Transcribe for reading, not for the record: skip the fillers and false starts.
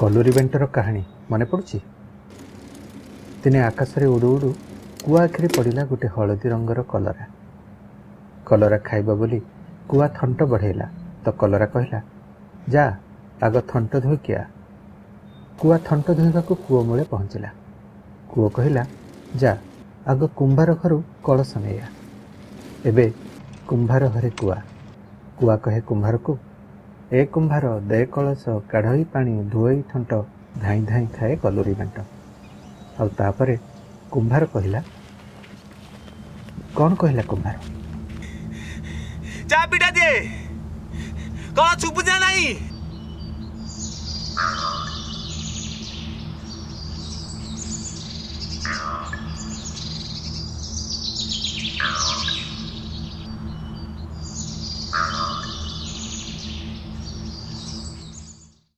कलुरी banter कहानी मन पड़ुछि। दिने आकाश रे उड़ू उड़ू कुआ आखिरे पड़ा गोटे हलदी रंगर कलरा। कलरा खाइबा बोली कुआ थंट बढ़ेला तो कलरा कहला, जा आग थंट धोइकी आ। कुआ थंट धोइबा कूओ मूले पहुँचला। कूओ कहला, जा आग कुंभार घर कलश नैया। एबे कुंभार घरे कुआ। कुआ कहे कुंभार को, ए कुंभार दे कलश काढ़ई पानी धोई थंट धाई धाई खाए कलुरी बेंट। आउ तापरे कुंभार कहला, कौन कहला कुंभार? चाबिटा दे, कौन सुबुझा नहीं?